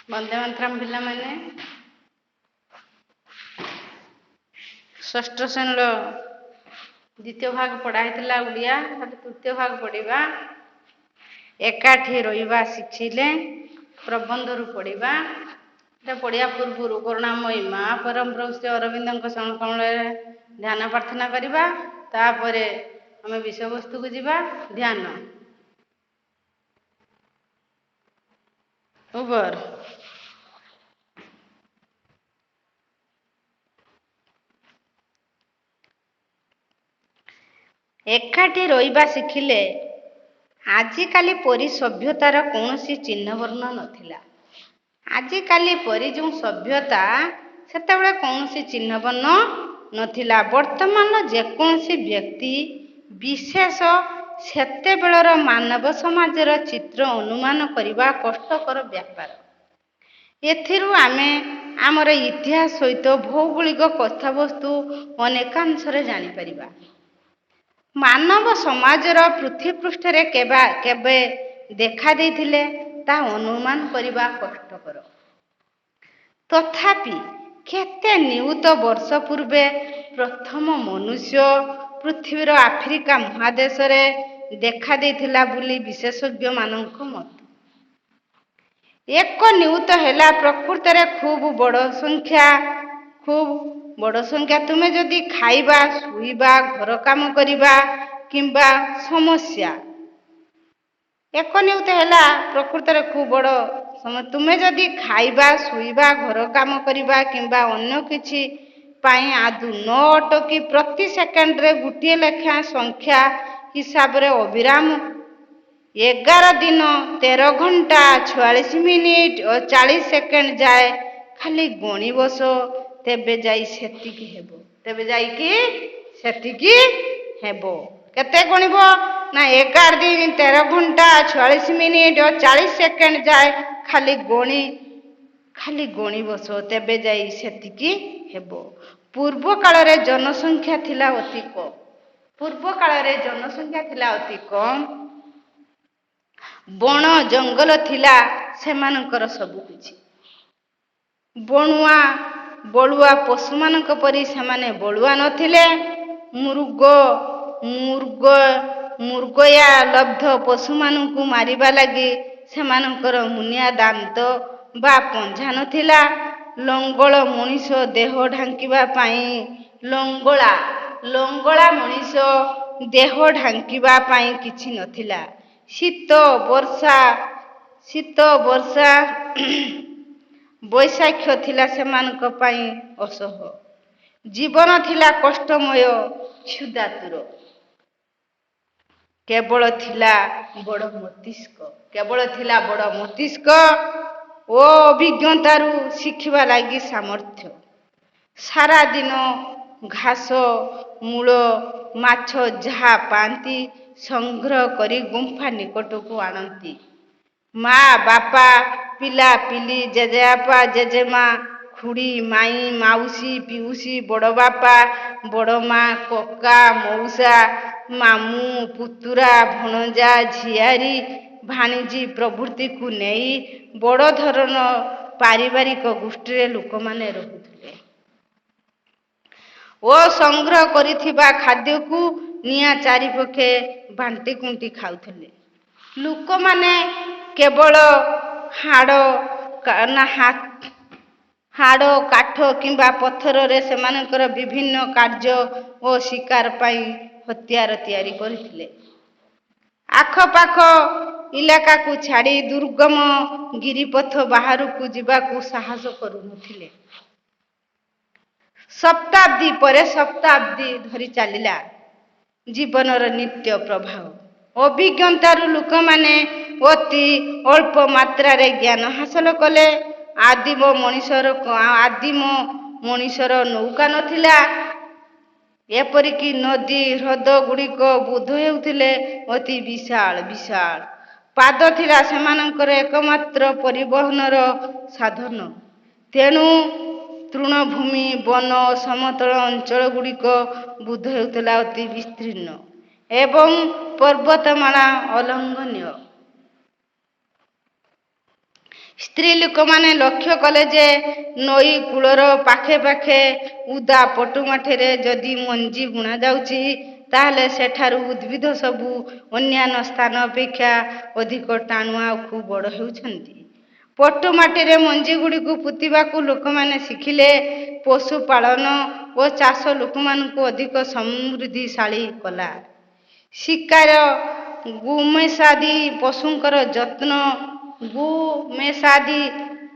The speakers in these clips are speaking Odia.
ବନ୍ଦେ ମାତରମ୍ ପିଲାମାନେ ଷଷ୍ଠ ଶ୍ରେଣୀର ଦ୍ୱିତୀୟ ଭାଗ ପଢ଼ା ହେଇଥିଲା ଓଡ଼ିଆ। ତୃତୀୟ ଭାଗ ପଢ଼ିବା। ଏକାଠି ରହିବା ଶିଖିଲେ ପ୍ରବନ୍ଧରୁ ପଢ଼ିବା। এটা ପଢ଼ିବା ପୂର୍ବରୁ କରୁଣାମୟୀ ମା ପରମ ପ୍ରଭୁ ଶ୍ରୀ ଅରବିନ୍ଦଙ୍କ ଚରଣ କମଳରେ ଧ୍ୟାନ ପ୍ରାର୍ଥନା କରିବା। ତାପରେ ଆମେ ବିଷୟବସ୍ତୁକୁ ଯିବା। ଧ୍ୟାନ ଉବର ଏକାଠି ରହିବା ଶିଖିଲେ ଆଜିକାଲି ପରି ସଭ୍ୟତାର କୌଣସି ଚିହ୍ନ ବର୍ଣ୍ଣ ନଥିଲା। ଆଜିକାଲି ପରି ଯେଉଁ ସଭ୍ୟତା, ସେତେବେଳେ କୌଣସି ଚିହ୍ନ ବର୍ଣ୍ଣ ନଥିଲା। ବର୍ତ୍ତମାନ ଯେକୌଣସି ବ୍ୟକ୍ତି ବିଶେଷ ସେତେବେଳର ମାନବ ସମାଜର ଚିତ୍ର ଅନୁମାନ କରିବା କଷ୍ଟକର ବ୍ୟାପାର। ଏଥିରୁ ଆମେ ଆମର ଇତିହାସ ସହିତ ଭୌଗୋଳିକ କଥାବସ୍ତୁ ଅନେକାଂଶରେ ଜାଣିପାରିବା। ମାନବ ସମାଜର ପୃଥିବୀପୃଷ୍ଠରେ କେବେ ଦେଖା ଦେଇଥିଲେ ତାହା ଅନୁମାନ କରିବା କଷ୍ଟକର। ତଥାପି କେତେ ନିୟୁତ ବର୍ଷ ପୂର୍ବେ ପ୍ରଥମ ମନୁଷ୍ୟ ପୃଥିବୀର ଆଫ୍ରିକା ମହାଦେଶରେ ଦେଖା ଦେଇଥିଲା ବୋଲି ବିଶେଷଜ୍ଞମାନଙ୍କ ମତ। ଏକ ନିୟୁତ ହେଲା ପ୍ରକୃତରେ ଖୁବ୍ ବଡ଼ ସଂଖ୍ୟା। ତୁମେ ଯଦି ଖାଇବା, ଶୋଇବା, ଘର କାମ କରିବା କିମ୍ବା ସମସ୍ୟା, ଏକ ନିୟୁତ ହେଲା ପ୍ରକୃତରେ ଖୁବ୍ ବଡ଼ ସମୟ। ତୁମେ ଯଦି ଖାଇବା, ଶୋଇବା, ଘର କାମ କରିବା କିମ୍ବା ଅନ୍ୟ କିଛି ପାଇଁ ଆଦୌ ନ ଅଟକି ପ୍ରତି ସେକେଣ୍ଡରେ ଗୋଟିଏ ଲେଖାଏଁ ସଂଖ୍ୟା ହିସାବରେ ଅବିରାମ 11 ଦିନ 13 ଘଣ୍ଟା 46 ମିନିଟ୍ ଓ 40 ସେକେଣ୍ଡ ଯାଏ ଖାଲି ଗଣି ବସ, ତେବେ ଯାଇ ସେତିକି ହେବ। କେତେ ଗଣିବ ନା 11 ଦିନ 13 ଘଣ୍ଟା 46 ମିନିଟ୍ ଓ 40 ସେକେଣ୍ଡ ଯାଏ ଖାଲି ଗଣି ବସ, ତେବେ ଯାଇ ସେତିକି ହେବ। ପୂର୍ବ କାଳରେ ଜନସଂଖ୍ୟା ଥିଲା ଅତି କମ୍। ବଣ ଜଙ୍ଗଲ ଥିଲା ସେମାନଙ୍କର ସବୁକିଛି। ବଳୁଆ ପଶୁମାନଙ୍କ ପରି ସେମାନେ ବଳୁଆ ନଥିଲେ। ମୃଗୟା ଲବ୍ଧ ପଶୁମାନଙ୍କୁ ମାରିବା ଲାଗି ସେମାନଙ୍କର ମୁନିଆ ଦାନ୍ତ ବା ପଞ୍ଝା ନଥିଲା। ଲଙ୍ଗଳ ମଣିଷ ଦେହ ଢାଙ୍କିବା ପାଇଁ କିଛି ନଥିଲା। ଶୀତ ବର୍ଷା ବୈଶାଖ୍ୟ ଥିଲା ସେମାନଙ୍କ ପାଇଁ ଅସହ୍ୟ। ଜୀବନ ଥିଲା କଷ୍ଟମୟ, କ୍ଷୁଧାତୁର। କେବଳ ଥିଲା ବଡ଼ ମସ୍ତିଷ୍କ ଓ ଅଭିଜ୍ଞତାରୁ ଶିଖିବା ଲାଗି ସାମର୍ଥ୍ୟ। ସାରା ଦିନ ଘାସ, ମୂଳ, ମାଛ ଯାହା ପାଆନ୍ତି ସଂଗ୍ରହ କରି ଗୁମ୍ଫା ନିକଟକୁ ଆଣନ୍ତି। ମା, ବାପା, ପିଲା ପିଲି, ଜେଜେବାପା, ଜେଜେମା, ଖୁଡ଼ୀ, ମାଇଁ, ମାଉସୀ, ପିଉସୀ, ବଡ଼ବାପା, ବଡ଼ମା, କକା, ମଉସା, ମାମୁଁ, ପୁତୁରା, ଭଣଜା, ଝିଆରୀ, ଭାଣିଜୀ ପ୍ରଭୃତିଙ୍କୁ ନେଇ ବଡ଼ ଧରଣର ପାରିବାରିକ ଗୋଷ୍ଠୀରେ ଲୋକମାନେ ରହୁଥିଲେ ଓ ସଂଗ୍ରହ କରିଥିବା ଖାଦ୍ୟକୁ ନିଆଁ ଚାରିପାଖେ ବାଣ୍ଟିକୁଣ୍ଟି ଖାଉଥିଲେ। ଲୋକମାନେ କେବଳ ହାଡ଼, କାଠ କିମ୍ବା ପଥରରେ ସେମାନଙ୍କର ବିଭିନ୍ନ କାର୍ଯ୍ୟ ଓ ଶିକାର ପାଇଁ ହତିଆର ତିଆରି କରୁଥିଲେ। ଆଖପାଖ ଇଲାକାକୁ ଛାଡ଼ି ଦୁର୍ଗମ ଗିରିପଥ ବାହାରକୁ ଯିବାକୁ ସାହସ କରୁନଥିଲେ। ଶତାବ୍ଦୀ ପରେ ଶତାବ୍ଦୀ ଧରି ଚାଲିଲା ଜୀବନର ନିତ୍ୟ ପ୍ରବାହ। ଅଭିଜ୍ଞତାରୁ ଲୋକମାନେ ଅତି ଅଳ୍ପ ମାତ୍ରାରେ ଜ୍ଞାନ ହାସଲ କଲେ। ଆଦିମ ମଣିଷର ନୌକା ନଥିଲା। ଏପରିକି ନଦୀ ହ୍ରଦ ଗୁଡ଼ିକ ବୋଧ ହେଉଥିଲେ ଅତି ବିଶାଳ। ପାଦ ଥିଲା ସେମାନଙ୍କର ଏକମାତ୍ର ପରିବହନର ସାଧନ। ତେଣୁ ତୃଣଭୂମି, ବନ ଓ ସମତଳ ଅଞ୍ଚଳଗୁଡ଼ିକ ବୋଧ ହେଉଥିଲା ଅତି ବିସ୍ତୀର୍ଣ୍ଣ ଏବଂ ପର୍ବତମାଳା ଅଲଙ୍ଘନୀୟ। ସ୍ତ୍ରୀ ଲୋକମାନେ ଲକ୍ଷ୍ୟ କଲେ ଯେ ନଈ କୂଳର ପାଖେ ପାଖେ ଉଦା ପଟୁମାଠିରେ ଯଦି ମଞ୍ଜି ବୁଣା ଯାଉଛି ତାହେଲେ ସେଠାରୁ ଉଦ୍ଭିଦ ସବୁ ଅନ୍ୟାନ୍ୟ ସ୍ଥାନ ଅପେକ୍ଷା ଅଧିକ ଟାଣୁଆ ଓ ଖୁବ୍ ବଡ଼ ହେଉଛନ୍ତି। ପଟୁମାଟିରେ ମଞ୍ଜି ଗୁଡ଼ିକୁ ପୋତିବାକୁ ଲୋକମାନେ ଶିଖିଲେ। ପଶୁପାଳନ ଓ ଚାଷ ଲୋକମାନଙ୍କୁ ଅଧିକ ସମୃଦ୍ଧିଶାଳୀ କଲା। ଶିକାର ଗୋମେଷାଦି ପଶୁଙ୍କର ଯତ୍ନ ଗୋମେଷାଦି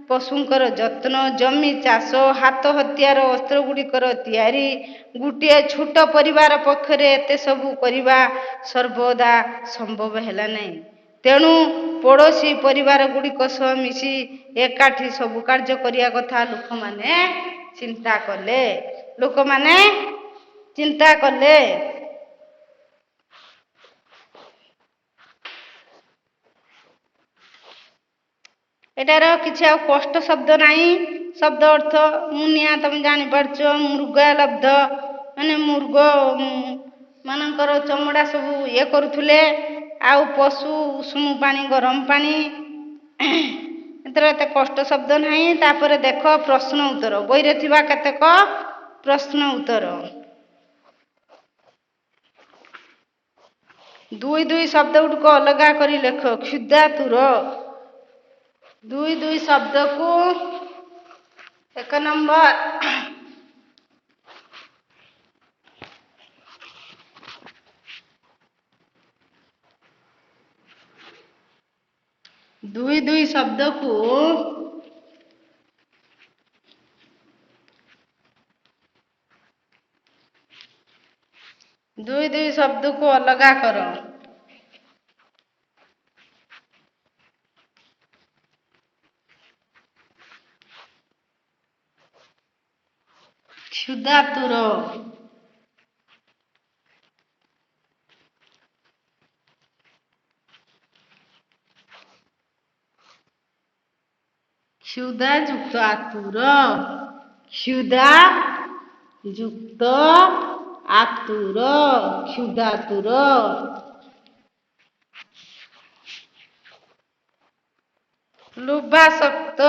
ପଶୁଙ୍କର ଯତ୍ନ, ଜମି ଚାଷ, ହାତ ହତିଆର ଅସ୍ତ୍ରଗୁଡ଼ିକର ତିଆରି। ଗୋଟିଏ ଛୋଟ ପରିବାର ପକ୍ଷରେ ଏତେ ସବୁ କରିବା ସର୍ବଦା ସମ୍ଭବ ହେଲା ନାହିଁ। ତେଣୁ ପଡ଼ୋଶୀ ପରିବାରଗୁଡ଼ିକ ସହ ମିଶି ଏକାଠି ସବୁ କାର୍ଯ୍ୟ କରିବା କଥା ଲୋକମାନେ ଚିନ୍ତା କଲେ। ଲୋକମାନେ ଚିନ୍ତା କଲେ। ଏଟାର କିଛି ଆଉ କଷ୍ଟ ଶବ୍ଦ ନାହିଁ। ଶବ୍ଦ ଅର୍ଥ ମୁନିଆ ତମେ ଜାଣିପାରୁଛ। ମୃଗାଲବ୍ଧ ମାନେ ମୃଗ ମାନଙ୍କର ଚମଡ଼ା ସବୁ ଇଏ କରୁଥିଲେ। ଆଉ ପଶୁ ଉଷୁମ ପାଣି ଗରମ ପାଣି ଏଥିରେ ଏତେ କଷ୍ଟ ଶବ୍ଦ ନାହିଁ। ତାପରେ ଦେଖ ପ୍ରଶ୍ନ ଉତ୍ତର, ବହିରେ ଥିବା କେତେକ ପ୍ରଶ୍ନ ଉତ୍ତର। ଦୁଇ ଦୁଇ ଶବ୍ଦ ଗୁଡ଼ିକ ଅଲଗା କରି ଲେଖ। କ୍ଷୁଧାତୁର ଦୁଇ ଦୁଇ ଶବ୍ଦକୁ ଏକ ନମ୍ବର ଦୁଇ ଦୁଇ ଶବ୍ଦକୁ ଅଲଗା କର। କ୍ଷୁଧାତୁର କ୍ଷୁଧା ଯୁକ୍ତ ଆତୁର, କ୍ଷୁଧା ଯୁକ୍ତ ଆତୁର, କ୍ଷୁଧାତୁର। ଲୋଭାସକ୍ତ,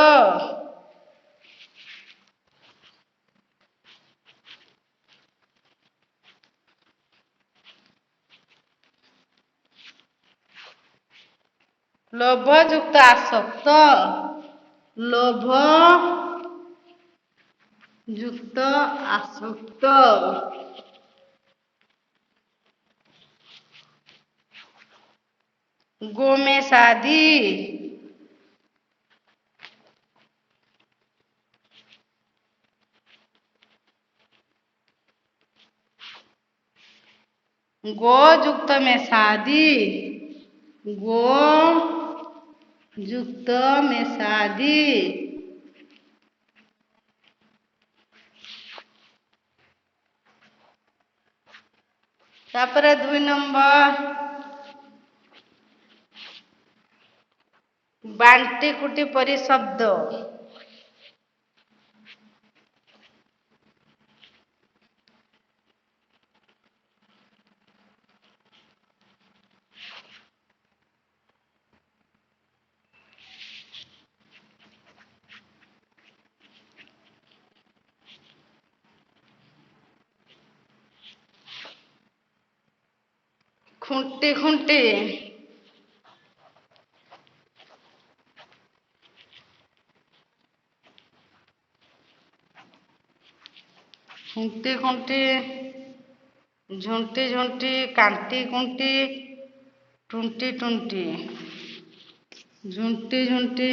ଲୋଭ ଯୁକ୍ତ ଆସକ୍ତ, ଲୋଭ ଯୁକ୍ତ ଆସକ୍ତ। ଗୋମେଷାଦି, ଗୋ ଯୁକ୍ତ ମେଷାଦି, ଗୋ ଯୁକ୍ତ ମେଷାଦି। ତାପରେ 2 ନମ୍ବର ବାଣ୍ଟି କୁଟି ପରି ଶବ୍ଦ। ଖୁଣ୍ଟି ଖୁଣ୍ଟି, ଖୁଣ୍ଟି ଖୁଣ୍ଟି, ଝୁଣ୍ଟି ଝୁଣ୍ଟି, କାଣ୍ଟି କୁଣ୍ଟି, ଟୁଣ୍ଟି ଟୁଣ୍ଟି, ଝୁଣ୍ଟି ଝୁଣ୍ଟି,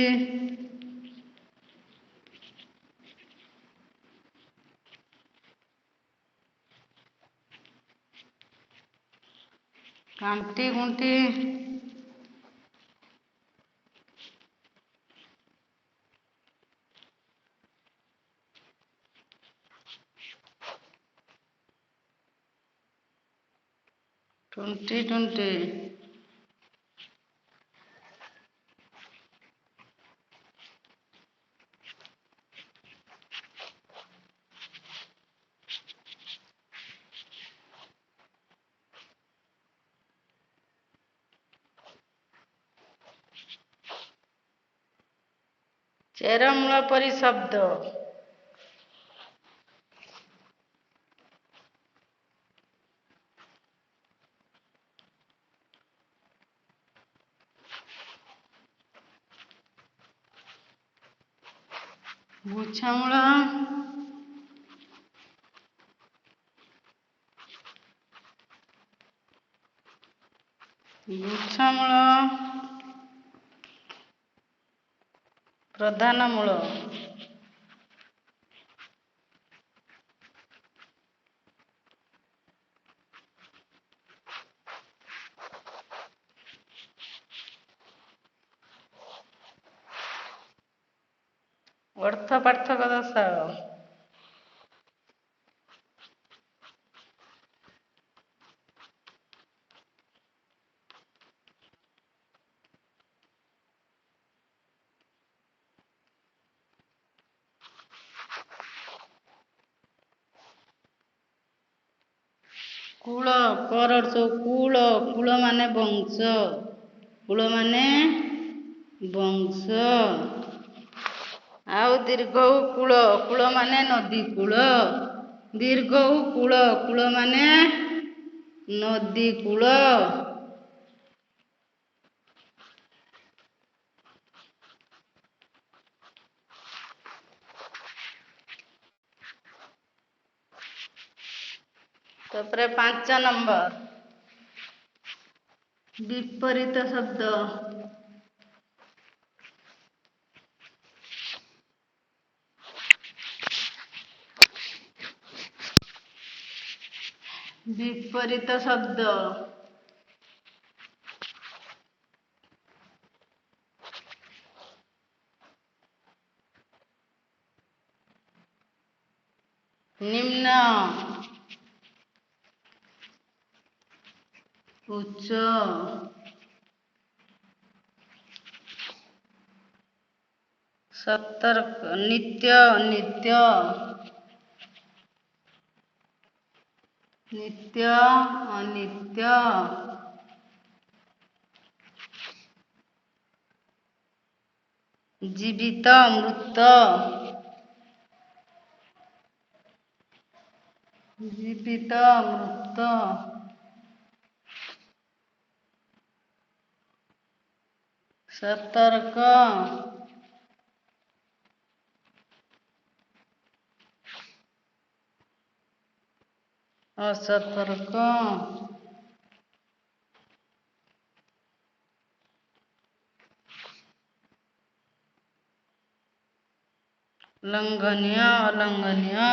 କାଣ୍ଟି କୁଣ୍ଟି, ଟୁଣ୍ଟି ଟୁଣ୍ଟି। ଚେରମୂଳ ପରି ଶବ୍ଦ। ଗୁଚ୍ଛମୂଳ। ଗୁଚ୍ଛମୂଳ। ପ୍ରଧାନ ମୂଳ। ଅର୍ଥ ପାର୍ଥକ୍ୟ ଦର୍ଶାଅ। କୂଳ କର କୂଳ କୂଳ ମାନେ ବଂଶ। କୂଳ ମାନେ ବଂଶ। ଆଉ ଦୀର୍ଘ କୂଳ କୂଳ ମାନେ ନଦୀ କୂଳ। ଦୀର୍ଘ କୂଳ କୂଳ ମାନେ ନଦୀ କୂଳ। ତାପରେ 5 ନମ୍ବର ବିପରୀତ ଶବ୍ଦ। ବିପରୀତ ଶବ୍ଦ। ନିମ୍ନ ଉଚ୍ଚ ସତର୍କ ନିତ୍ୟ ନିତ୍ୟ ନିତ୍ୟ ଅନିତ୍ୟ ଜୀବିତ ମୃତ ଜୀବିତ ମୃତ ସତର୍କ ଅସତର୍କ ଲଙ୍ଘନୀୟ ଅଲଙ୍ଘନୀୟ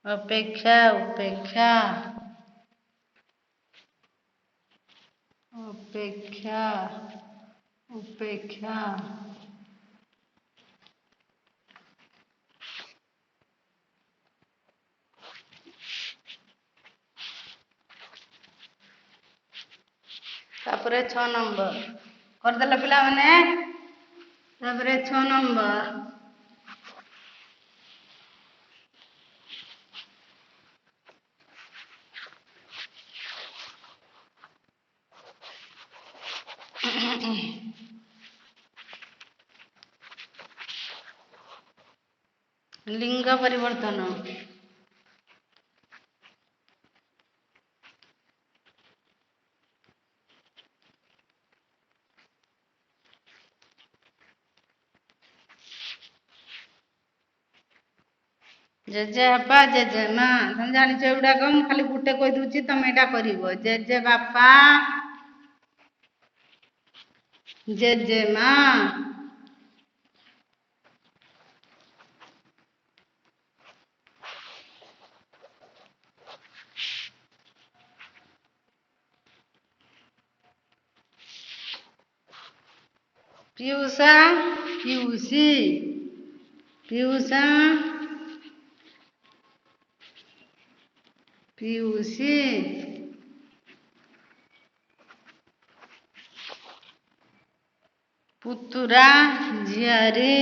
ଅପେକ୍ଷା ଉପେକ୍ଷା ଅପେକ୍ଷା ଉପେକ୍ଷା ତାପରେ 6 ନମ୍ବର କରିଦେଲ ପିଲାମାନେ। ତାପରେ 6 ନମ୍ବର ଲିଙ୍ଗ ପରିବର୍ତ୍ତନ। ଜେଜେବାପା ଜେଜେମା ତମେ ଜାଣିଛ ଏଗୁଡାକ। ମୁଁ ଖାଲି ଗୋଟେ କହିଦଉଛି ତମେ ଏଇଟା କରିବ। ଜେଜେବାପା ଜେଜେମା ପିଉସା ପିଉସୀ ପିଉସା ପିଉସୀ ପୁତୁରା ଝିଆରୀ।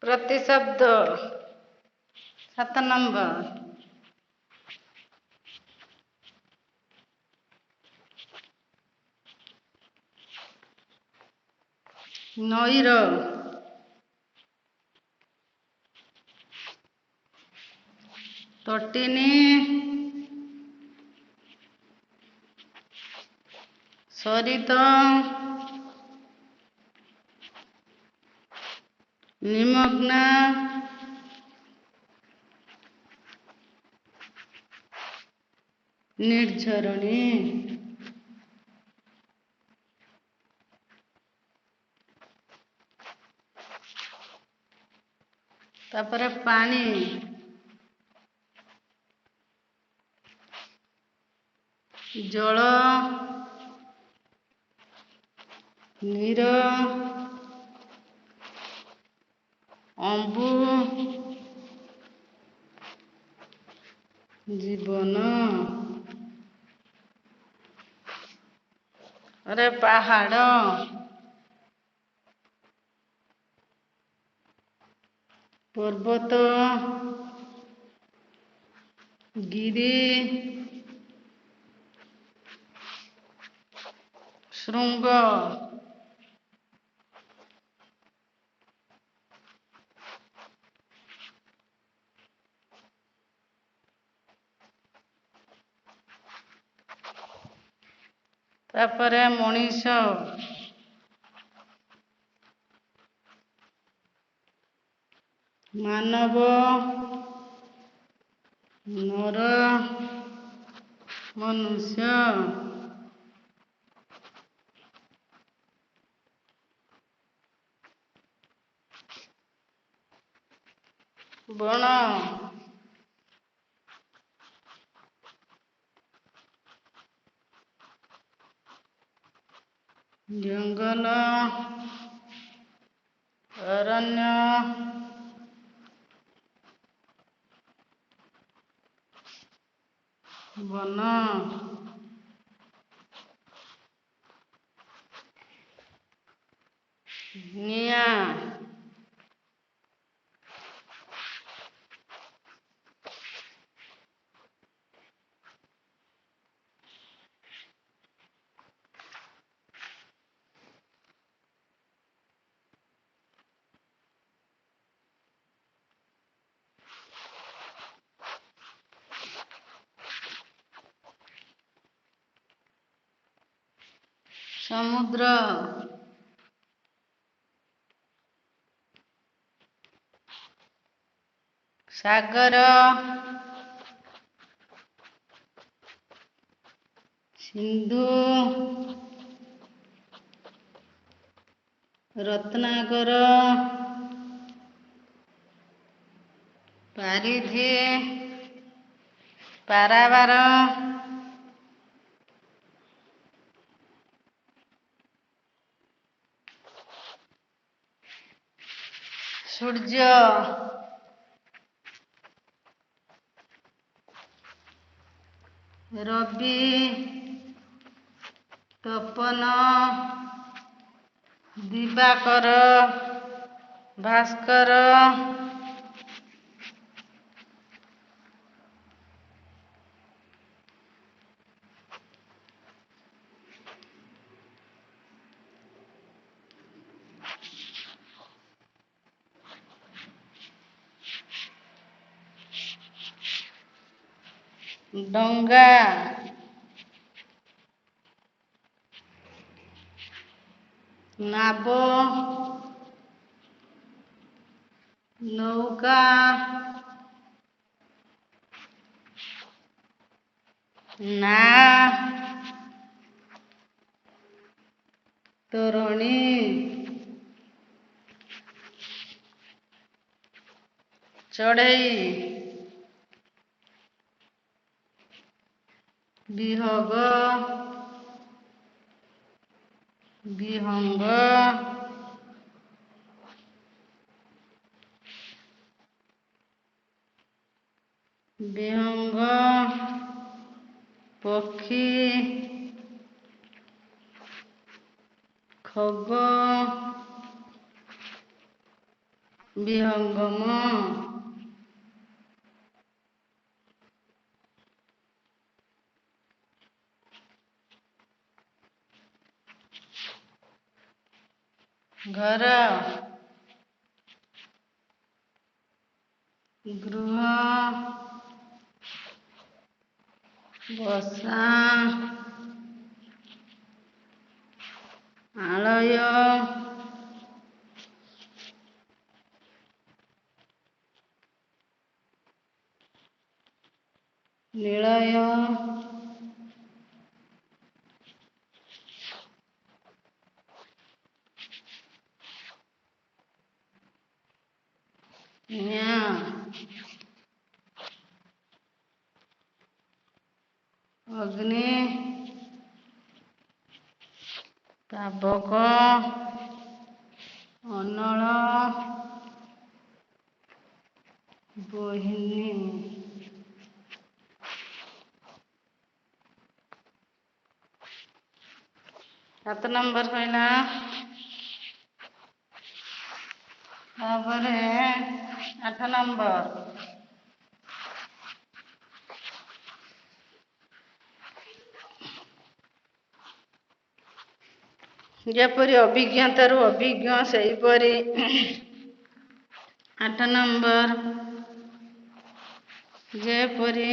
ପ୍ରତିଶବ୍ଦ 7 ନମ୍ବର। ନଈର। ତଟିନୀ। ସରିତ। ନିମଗ୍ନା। ନିର୍ଝରଣୀ। ତାପରେ ପାଣି। ଜଳ। ନୀର। ଅମ୍ବୁ। ଜୀବନ। ପାହାଡ଼। ପର୍ବତ। ଗିରି। ଶୃଙ୍ଗ। ତାପରେ ମଣିଷ। ମାନବ। ନର। ମନୁଷ୍ୟ। ବଣ। ଜଙ୍ଗଲ। ଅରଣ୍ୟ। ବନ। ନିଆଁ। ସମୁଦ୍ର। ସାଗର। ସିନ୍ଧୁ। ରତ୍ନାକର। ପାରିଧି। ପାରାବାର। ସୂର୍ଯ୍ୟ। ରବି। ତପନ। ଦିବାକର। ଭାସ୍କର। ଡଙ୍ଗା। ନାବ। ନୌକା। ନାଆ। ତୋରଣୀ। ଚଢ଼େଇ। ବିହଗ ବିହଙ୍ଗ ବିହଙ୍ଗ ପକ୍ଷୀ ଖଗ ବିହଙ୍ଗମ ଘର ଗୃହ ବସା ଆଳୟ ନିଳୟ ନ୍ୟା ଅଗ୍ନି ପାବକ ଅନଳ ବୋହିନୀ 7 ନମ୍ବର କହିଲା ତାପରେ 8 ନମ୍ବର ଯେପରି ଅଭିଜ୍ଞତାରୁ ଅଭିଜ୍ଞ ସେହିପରି 8 ନମ୍ବର ଯେପରି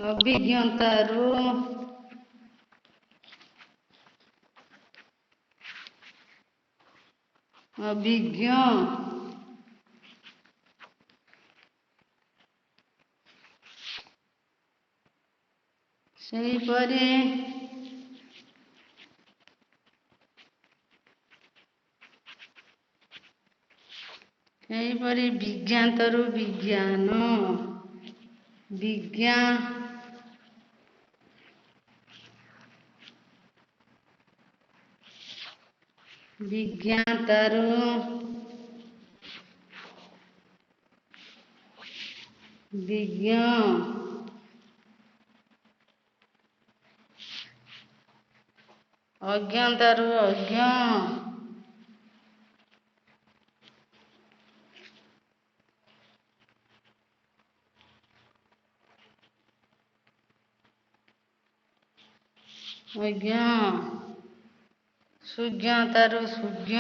ଅଭିଜ୍ଞତାରୁ ଅଭିଜ୍ଞ ସେହିପରି ବିଜ୍ଞାନ୍ତରୁ ବିଜ୍ଞାନ ବିଜ୍ଞାତାରୁ ବିଜ୍ଞ ଅଜ୍ଞତାରୁ ଅଜ୍ଞ ଅଜ୍ଞ ସୁଜ୍ଞତାରୁ ସୁଜ୍ଞ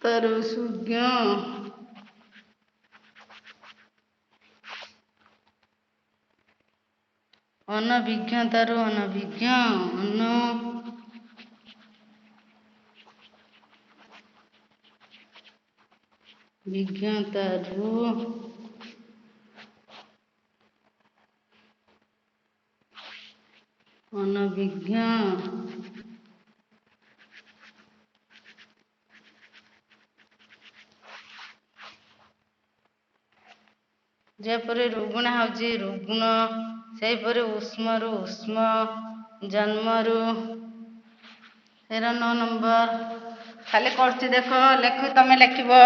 ତାରୁ ସୁଜ୍ଞ ଅନଭିଜ୍ଞତାରୁ ଅନଭିଜ୍ଞ ବିଜ୍ଞତାରୁ ଅନଭିଜ୍ଞ ଯେପରି ରୁଗୁଣା ହେଉଛି ରୁଗ୍ଣ ସେହିପରି ଉଷ୍ମରୁ ଉଷ୍ମ ଜନ୍ମରୁ 9 ନମ୍ବର ଖାଲି କରୁଛି ଦେଖ ତମେ ଲେଖିବ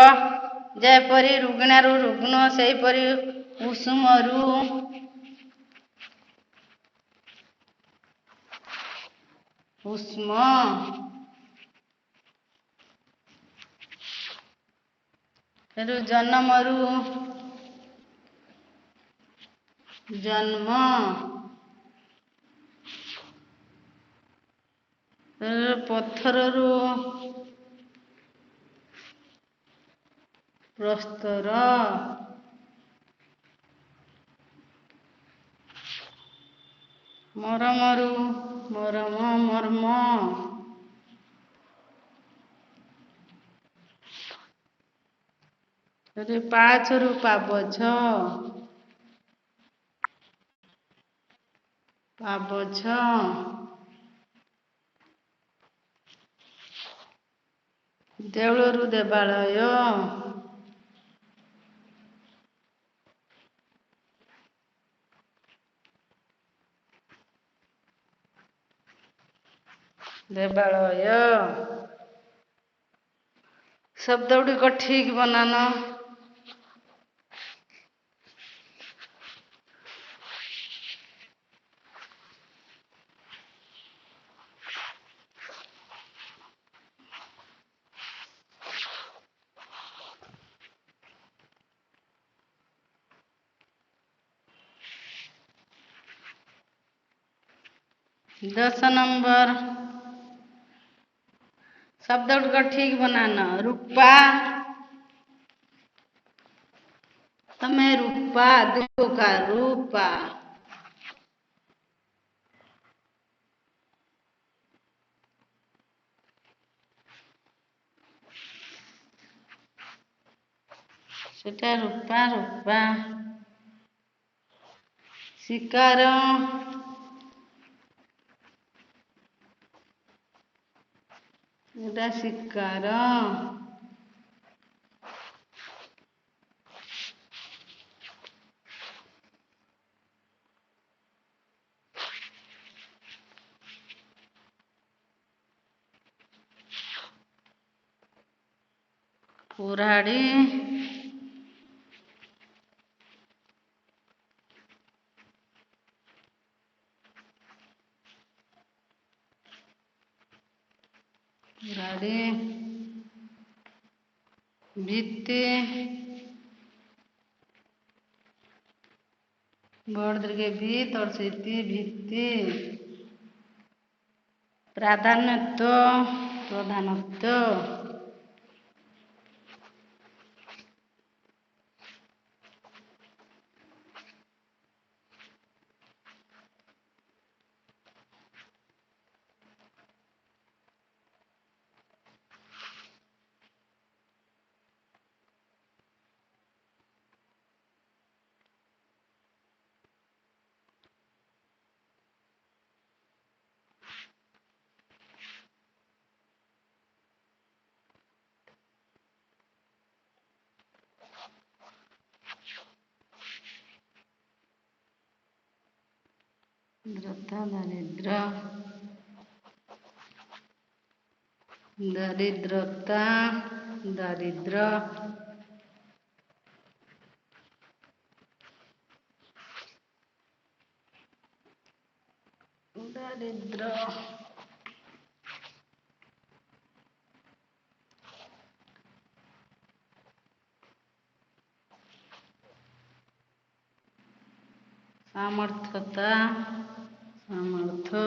ଯେପରି ରୁଗ୍ଣାରୁ ରୁଗ୍ଣ ସେହିପରି ଉଷ୍ମରୁ ଉଷ୍ମ ଜନ୍ମରୁ ଜନ୍ମ ପଥରରୁ ପ୍ରସ୍ତର ମରମରୁ ମରମ ମର୍ମ 5ରୁ ପାବଛ ପାବଛ, ଦେଉଳରୁ ଦେବାଳୟ, ଦେବାଳୟ। ଶବ୍ଦ ଗୁଡ଼ିକ ଠିକ୍ ବନାନ। ଦଶ ନମ୍ବର ଶବ୍ଦ ଗୁଡ଼ିକ ଠିକ୍ ବନାନ। ରୂପା, ତମେ ରୂପା, ଦୁକା ରୂପା। ସେଟା ରୂପା ରୂପା। ଶିକାର, ଏଟା ଶିକାର। କୁରାଢ଼ୀ, କୁରାଢ଼ୀ। ଭିତ୍ତି, ବড় ଦୀର୍ଘ ଭି ତଳସେଇତି ଭିତ୍ତି। ପ୍ରାଧାନ୍ୟତ୍ଵ, ପ୍ରଧାନତ୍ଵ। ଦ୍ରତା, ଦାରିଦ୍ର୍ୟ, ଦରିଦ୍ରତା, ଦାରିଦ୍ର୍ୟ। ଦାରିଦ୍ର୍ୟ। ସାମର୍ଥ୍ୟତା, ସାମର୍ଥ୍ୟ।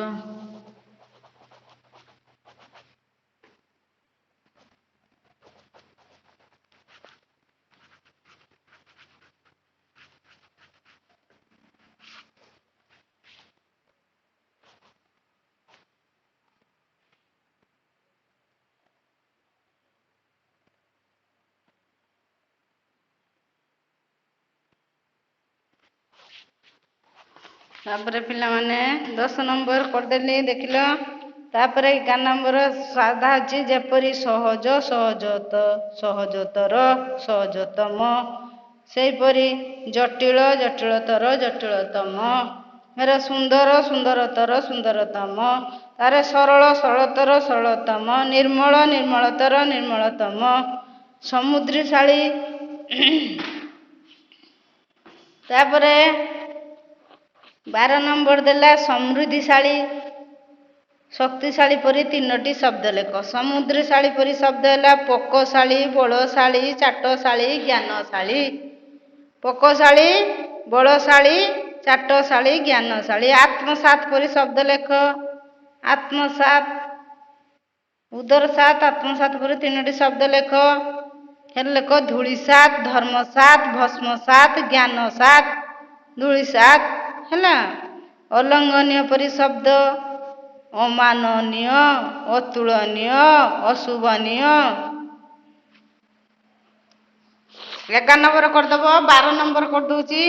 ତାପରେ ପିଲାମାନେ 10 ନମ୍ବର କରିଦେଲି, ଦେଖିଲ। ତାପରେ 11 ନମ୍ବର ସାଧା ଅଛି, ଯେପରି ସହଜ, ସହଜତ, ସହଜତର, ସହଜତମ। ସେହିପରି ଜଟିଳ, ଜଟିଳତର, ଜଟିଳତମ। ଏର ସୁନ୍ଦର, ସୁନ୍ଦରତର, ସୁନ୍ଦରତମ। ତାର ସରଳ, ସରଳତର, ସରଳତମ। ନିର୍ମଳ, ନିର୍ମଳତର, ନିର୍ମଳତମ। ସମୁଦ୍ରଶାଳୀ। ତାପରେ 12 ନମ୍ବର ଦେଲା ସମୃଦ୍ଧିଶାଳୀ, ଶକ୍ତିଶାଳୀ ପରି 3ଟି ଶବ୍ଦ ଲେଖ। ସମୁଦ୍ରଶାଳୀ ପରି ଶବ୍ଦ ହେଲା ପୋକଶାଳୀ, ବଳଶାଳୀ, ଚାଟଶାଳୀ, ଜ୍ଞାନଶାଳୀ। ପୋକଶାଳୀ, ବଳଶାଳୀ, ଚାଟଶାଳୀ, ଜ୍ଞାନଶାଳୀ। ଆତ୍ମସାତ ପରି ଶବ୍ଦ ଲେଖ। ଆତ୍ମସାତ, ଉଦରସାତ, ଆତ୍ମସାତ ପରି 3ଟି ଶବ୍ଦ ଲେଖ। ଲେଖ ଧୂଳିସାତ, ଧର୍ମସାତ, ଭସ୍ମସାତ, ଜ୍ଞାନସାତ। ଧୂଳିସାତ ହେଲା। ଅଲଙ୍ଘନୀୟ ପରି ଶବ୍ଦ ଅମାନନୀୟ, ଅତୁଳନୀୟ, ଅଶୋଭନୀୟ। 11 ନମ୍ବର କରିଦେବ। 12 ନମ୍ବର କରିଦେଉଛି।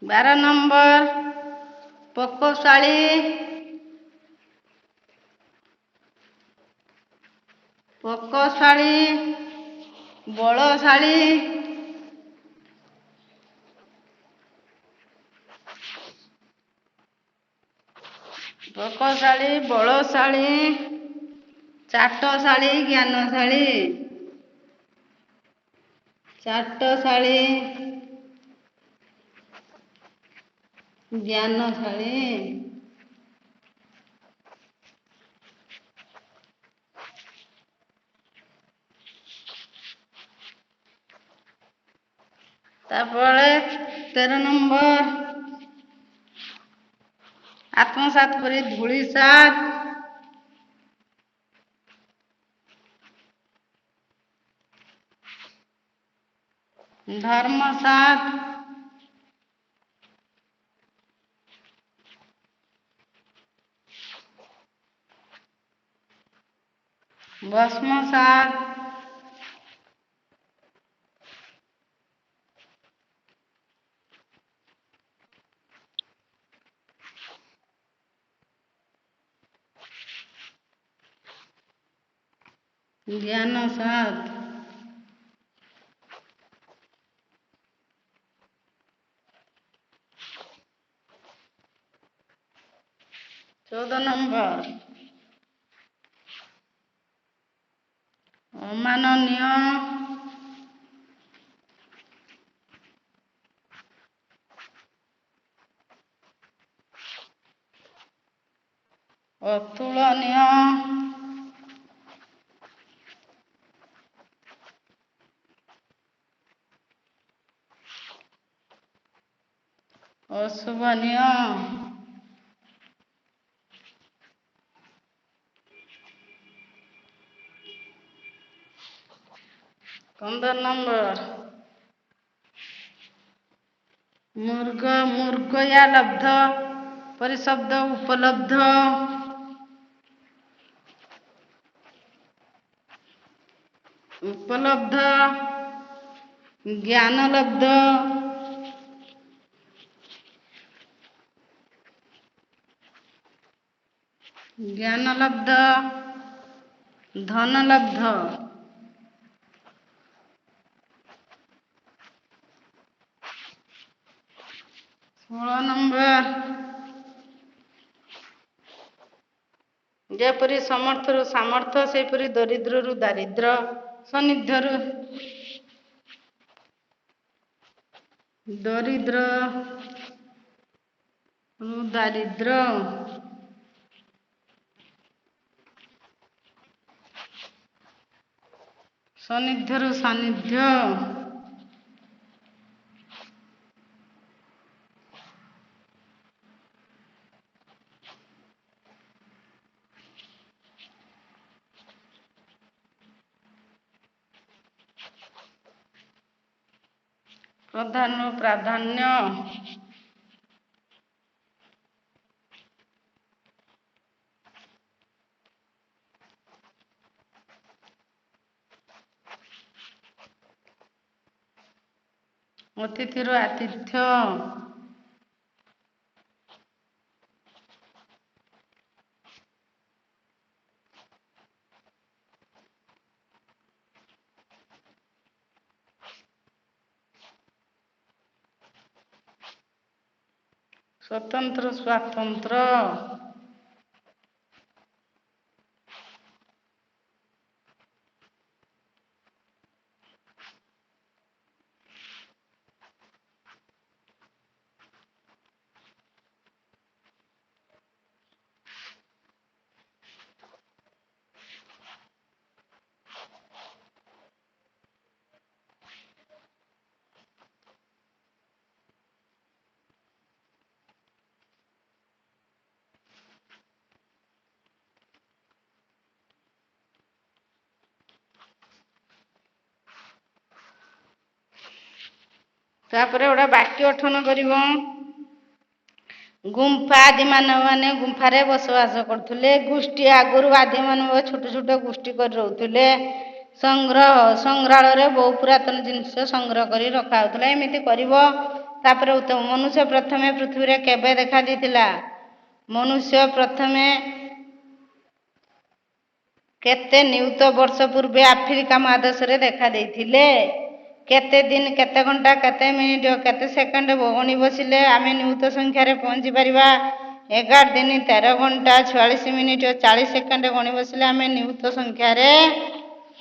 12 ନମ୍ବର ପୋକଶାଳୀ, ବଳଶାଳୀ, ବଳଶାଳୀ, ଚାଟଶାଳୀ, ଜ୍ଞାନଶାଳୀ, ତାପରେ 13 ନମ୍ବର ଆତ୍ମସାତ୍ କରି ଧୂଳିସାତ୍, ଧର୍ମସାତ୍, ଭସ୍ମସାତ୍, ଜ୍ଞାନସାତ୍। 14 ନମ୍ବର ଅମାନନୀୟ, ଅତୁଳନୀୟ, ଅଶୋଭନୀୟ। 15 ନମ୍ବର ମୃଗୟା ଲବ୍ଧ, ପରିଶବ୍ଦ ଉପଲବ୍ଧ, ଜ୍ଞାନଲବ୍ଧ, ଧନଲବ୍ଧ। 16 ନମ୍ବର ଯେପରି ସମର୍ଥରୁ ସାମର୍ଥ୍ୟ, ସେହିପରି ଦରିଦ୍ରରୁ ଦାରିଦ୍ର୍ୟ, ସନ୍ନିଧ୍ୟରୁ ଦାରିଦ୍ର୍ୟ, ସନ୍ନିଧ୍ୟରୁ ସାନ୍ନିଧ୍ୟ। ପ୍ରଧାନରୁ ପ୍ରାଧାନ୍ୟ, ଅତିଥିରୁ ଆତିଥ୍ୟ, ସ୍ୱତନ୍ତ୍ର ସ୍ୱାତନ୍ତ୍ର, ତାପରେ ଗୋଟେ ବାକ୍ୟ ଗଠନ କରିବ। ଗୁମ୍ଫା ଆଦିମାନବମାନେ ଗୁମ୍ଫାରେ ବସବାସ କରୁଥିଲେ। ଗୋଷ୍ଠୀ ଆଗରୁ ଆଦିମାନବ ଛୋଟ ଛୋଟ ଗୋଷ୍ଠୀ କରି ରହୁଥିଲେ। ସଂଗ୍ରହାଳୟରେ ବହୁ ପୁରାତନ ଜିନିଷ ସଂଗ୍ରହ କରି ରଖାହେଉଥିଲା। ଏମିତି କରିବ। ତାପରେ ମନୁଷ୍ୟ ପ୍ରଥମେ ପୃଥିବୀରେ କେବେ ଦେଖା ଦେଇଥିଲା? ମନୁଷ୍ୟ ପ୍ରଥମେ କେତେ ନିୟୁତ ବର୍ଷ ପୂର୍ବେ ଆଫ୍ରିକା ମହାଦେଶରେ ଦେଖା ଦେଇଥିଲେ? କେତେ ଦିନ, କେତେ ଘଣ୍ଟା, କେତେ ମିନିଟ, କେତେ ସେକେଣ୍ଡ ଗଣି ବସିଲେ ଆମେ ନିୟୁତ ସଂଖ୍ୟାରେ ପହଞ୍ଚି ପାରିବା? 11 ଦିନ 13 ଘଣ୍ଟା 44 ମିନିଟ 40 ସେକେଣ୍ଡ ଗଣି ବସିଲେ ଆମେ ନିୟୁତ ସଂଖ୍ୟାରେ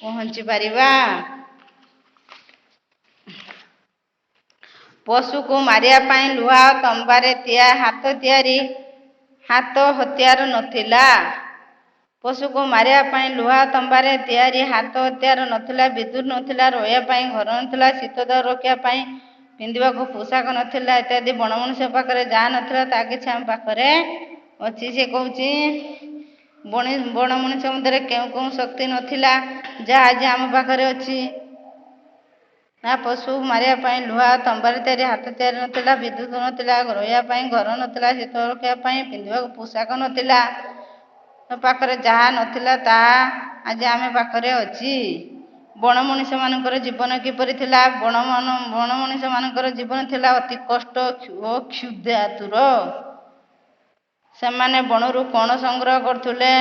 ପହଞ୍ଚି ପାରିବା। ପଶୁକୁ ମାରିବା ପାଇଁ ଲୁହା ଓ ତମ୍ବାରେ ହାତ ହତିଆର ନଥିଲା। ପଶୁକୁ ମାରିବା ପାଇଁ ଲୁହା ତମ୍ବାରେ ତିଆରି ହାତ ହତିଆର ନଥିଲା। ବିଦ୍ୟୁତ୍ ନଥିଲା। ରହିବା ପାଇଁ ଘର ନଥିଲା। ଶୀତ ଦାଉରୁ ରକ୍ଷା ପାଇଁ ପିନ୍ଧିବାକୁ ପୋଷାକ ନଥିଲା ଇତ୍ୟାଦି। ବଣ ମଣିଷ ପାଖରେ ଯାହା ନଥିଲା ତାହା କିଛି ଆମ ପାଖରେ ଅଛି। ସେ କହୁଛି ବଣ ମଣିଷ ମଧ୍ୟରେ କେଉଁ କେଉଁ ଶକ୍ତି ନଥିଲା ଯାହା ଆଜି ଆମ ପାଖରେ ଅଛି? ନା ପଶୁ ମାରିବା ପାଇଁ ଲୁହା ତମ୍ବାରେ ତିଆରି ହାତ ତିଆରି ନଥିଲା। ବିଦ୍ୟୁତ୍ ନଥିଲା। ରହିବା ପାଇଁ ଘର ନଥିଲା। ଶୀତ ରଖିବା ପାଇଁ ପିନ୍ଧିବାକୁ ପୋଷାକ ନଥିଲା। ପାଖରେ ଯାହା ନଥିଲା ତାହା ଆଜି ଆମ ପାଖରେ ଅଛି। ବଣ ମଣିଷ ମାନଙ୍କର ଜୀବନ କିପରି ଥିଲା? ବଣ ମଣିଷ ମାନଙ୍କର ଜୀବନ ଥିଲା ଅତି କଷ୍ଟ ଓ କ୍ଷୁଧାତୁର। ସେମାନେ ବଣରୁ କ'ଣ ସଂଗ୍ରହ କରୁଥିଲେ?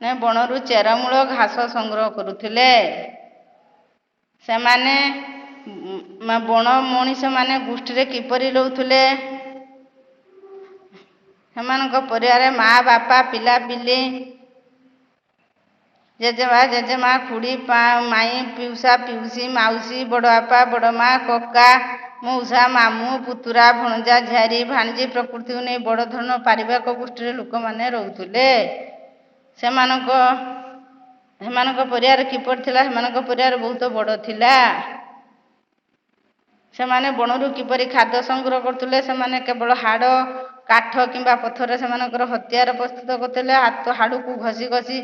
ନା ବଣରୁ ଚେରମୂଳ ଘାସ ସଂଗ୍ରହ କରୁଥିଲେ। ସେମାନେ ବଣ ମଣିଷ ମାନେ ଗୋଷ୍ଠୀରେ କିପରି ରହୁଥିଲେ? ସେମାନଙ୍କ ପରିବାରରେ ମା, ବାପା, ପିଲାପିଲି, ଜେଜେବା, ଜେଜେମା, ଖୁଡ଼ି, ମାଇଁ, ପିଉସା, ପିଉସୀ, ମାଉସୀ, ବଡ଼ବାପା, ବଡ଼ମା, କକା, ମଉସା, ମାମୁଁ, ପୁତୁରା, ଭଣଜା, ଝିଆରୀ, ଭାଣିଜୀ ପ୍ରଭୃତିଙ୍କୁ ନେଇ ବଡ଼ ଧରଣର ପାରିବାରିକ ଗୋଷ୍ଠୀରେ ଲୋକମାନେ ରହୁଥିଲେ। ସେମାନଙ୍କ ପରିବାର କିପରି ଥିଲା? ସେମାନଙ୍କ ପରିବାର ବହୁତ ବଡ଼ ଥିଲା। ସେମାନେ ବଣରୁ କିପରି ଖାଦ୍ୟ ସଂଗ୍ରହ କରୁଥିଲେ? ସେମାନେ କେବଳ ହାଡ଼, କାଠ କିମ୍ବା ପଥରରେ ସେମାନଙ୍କର ହତିଆର ପ୍ରସ୍ତୁତ କରୁଥିଲେ। ହାଡ଼କୁ ଘଷି ଘଷି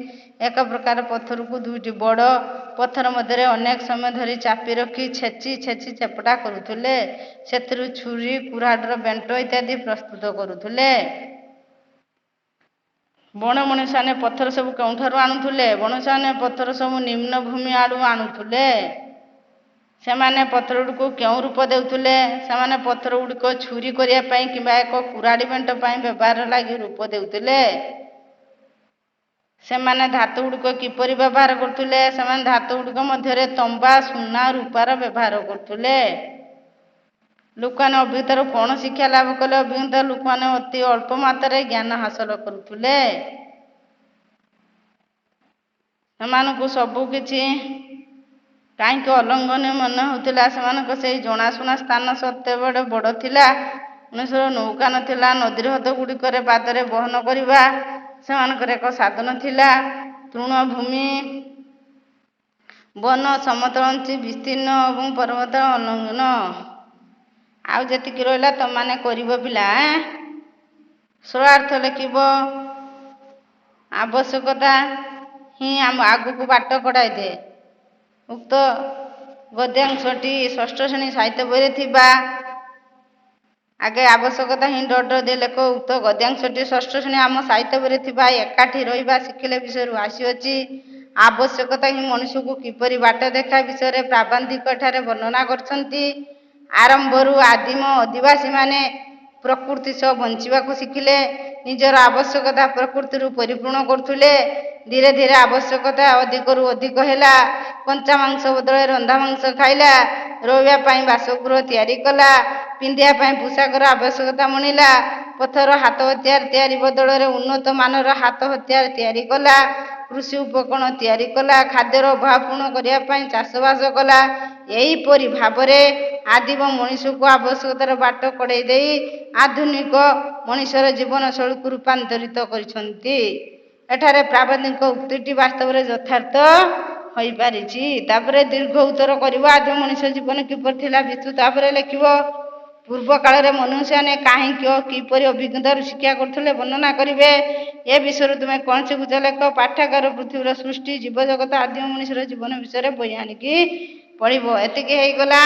ଏକ ପ୍ରକାର ପଥରକୁ ଦୁଇଟି ବଡ଼ ପଥର ମଧ୍ୟରେ ଅନେକ ସମୟ ଧରି ଚାପି ରଖି ଛେଚି ଚେପଟା କରୁଥିଲେ। ସେଥିରୁ ଛୁରୀ, କୁରାଢ଼ର ବେଣ୍ଟ ଇତ୍ୟାଦି ପ୍ରସ୍ତୁତ କରୁଥିଲେ। ବଣ ମଣିଷମାନେ ପଥର ସବୁ କେଉଁଠାରୁ ଆଣୁଥିଲେ? ମଣିଷମାନେ ପଥର ସବୁ ନିମ୍ନ ଭୂମି ଆଡ଼ୁ ଆଣୁଥିଲେ। ସେମାନେ ପଥରଗୁଡ଼ିକୁ କେଉଁ ରୂପ ଦେଉଥିଲେ? ସେମାନେ ପଥର ଗୁଡ଼ିକ ଛୁରୀ କରିବା ପାଇଁ କିମ୍ବା ଏକ କୁରାଢ଼ୀ ବେଣ୍ଟ ପାଇଁ ବ୍ୟବହାର ଲାଗି ରୂପ ଦେଉଥିଲେ। ସେମାନେ ଧାତୁ ଗୁଡ଼ିକ କିପରି ବ୍ୟବହାର କରୁଥିଲେ? ସେମାନେ ଧାତୁ ଗୁଡ଼ିକ ମଧ୍ୟରେ ତମ୍ବା, ସୁନା, ରୂପାର ବ୍ୟବହାର କରୁଥିଲେ। ଲୋକମାନେ ଅଭିଜ୍ଞତାରୁ କ'ଣ ଶିକ୍ଷା ଲାଭ କଲେ? ଅଭିଜ୍ଞତା ଲୋକମାନେ ଅତି ଅଳ୍ପ ମାତ୍ରାରେ ଜ୍ଞାନ ହାସଲ କରୁଥିଲେ। ସେମାନଙ୍କୁ ସବୁ କିଛି କାହିଁକି ଅଲଙ୍ଗନ ମନେ ହେଉଥିଲା? ସେମାନଙ୍କ ସେହି ଜଣାଶୁଣା ସ୍ଥାନ ସେତେବେଳେ ବଡ଼ ଥିଲା। ମଣିଷର ନୌକା ନଥିଲା। ନଦୀର ହ୍ରଦ ଗୁଡ଼ିକରେ ପାଦରେ ବହନ କରିବା ସେମାନଙ୍କର ଏକ ସାଧନ ଥିଲା। ତୃଣଭୂମି, ବନ, ସମତଳ ବିସ୍ତୀର୍ଣ୍ଣ ଏବଂ ପର୍ବତ ଅଲଙ୍ଗନ। ଆଉ ଯେତିକି ରହିଲା ତମମାନେ କରିବ ପିଲା। ସରଳାର୍ଥ ଲେଖିବ। ଆବଶ୍ୟକତା ହିଁ ଆମ ଆଗକୁ ବାଟ କଢ଼ାଇଦିଏ। ଉକ୍ତ ଗଦ୍ୟାଂଶଟି ଷଷ୍ଠ ଶ୍ରେଣୀ ସାହିତ୍ୟ ବହିରେ ଥିବା ଆଗେ ଆବଶ୍ୟକତା ହିଁ -- ଲେଖ। ଉକ୍ତ ଗଦ୍ୟାଂଶଟି ଷଷ୍ଠ ଶ୍ରେଣୀ ଆମ ସାହିତ୍ୟ ବହିରେ ଥିବା ଏକାଠି ରହିବା ଶିଖିଲେ ବିଷୟରୁ ଆସିଅଛି। ଆବଶ୍ୟକତା ହିଁ ମଣିଷକୁ କିପରି ବାଟ ଦେଖାଏ ବିଷୟରେ ପ୍ରାବନ୍ଧିକ ଏଠାରେ ବର୍ଣ୍ଣନା କରିଛନ୍ତି। ଆରମ୍ଭରୁ ଆଦିମ ଅଧିବାସୀମାନେ ପ୍ରକୃତି ସହ ବଞ୍ଚିବାକୁ ଶିଖିଲେ। ନିଜର ଆବଶ୍ୟକତା ପ୍ରକୃତିରୁ ପରିପୂର୍ଣ୍ଣ କରୁଥିଲେ। ଧୀରେ ଧୀରେ ଆବଶ୍ୟକତା ଅଧିକରୁ ଅଧିକ ହେଲା। କଞ୍ଚା ମାଂସ ବଦଳରେ ରନ୍ଧା ମାଂସ ଖାଇଲା। ରହିବା ପାଇଁ ବାସଗୃହ ତିଆରି କଲା। ପିନ୍ଧିବା ପାଇଁ ପୋଷାକର ଆବଶ୍ୟକତା ମଣିଲା। ପଥର ହାତ ହତିଆର ତିଆରି ବଦଳରେ ଉନ୍ନତ ମାନର ହାତ ହତିଆର ତିଆରି କଲା। କୃଷି ଉପକରଣ ତିଆରି କଲା। ଖାଦ୍ୟର ଅଭାବ ପୂର୍ଣ୍ଣ କରିବା ପାଇଁ ଚାଷବାସ କଲା। ଏହିପରି ଭାବରେ ଆଦିମ ମଣିଷକୁ ଆବଶ୍ୟକତାର ବାଟ କଢ଼େଇ ଦେଇ ଆଧୁନିକ ମଣିଷର ଜୀବନଶୈଳୀକୁ ରୂପାନ୍ତରିତ କରିଛନ୍ତି। ଏଠାରେ ପ୍ରାବନ୍ଧିକ ଉକ୍ତିଟି ବାସ୍ତବରେ ଯଥାର୍ଥ ହୋଇପାରିଛି। ତାପରେ ଦୀର୍ଘ ଉତ୍ତର କରିବ। ଆଦିମ ମଣିଷ ଜୀବନ କିପରି ଥିଲା ବିସ୍ତୃତ ଭାବରେ ଲେଖିବ। ପୂର୍ବ କାଳରେ ମନୁଷ୍ୟମାନେ କାହିଁକି ଓ କିପରି ଅଭିଜ୍ଞତାରୁ ଶିକ୍ଷା କରୁଥିଲେ ବର୍ଣ୍ଣନା କରିବେ। ଏ ବିଷୟରେ ତୁମେ କ'ଣ ଶିଖୁଛ ଲେଖ। ପାଠାଗାର ପୃଥିବୀର ସୃଷ୍ଟି, ଜୀବଜଗତ, ଆଦିମ ମଣିଷର ଜୀବନ ବିଷୟରେ ବହି ଆଣିକି ପଢ଼ିବ। ଏତିକି ହେଇଗଲା।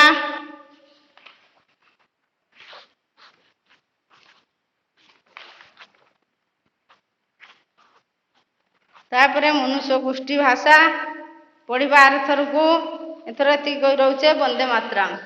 ତାପରେ ମନୁଷ୍ୟ ଗୋଷ୍ଠୀ ଭାଷା ପଢ଼ିବା ଆରଥରକୁ। ଏଥର ଏତିକି କହି ରହୁଛେ। ବନ୍ଦେ ମାତରମ୍।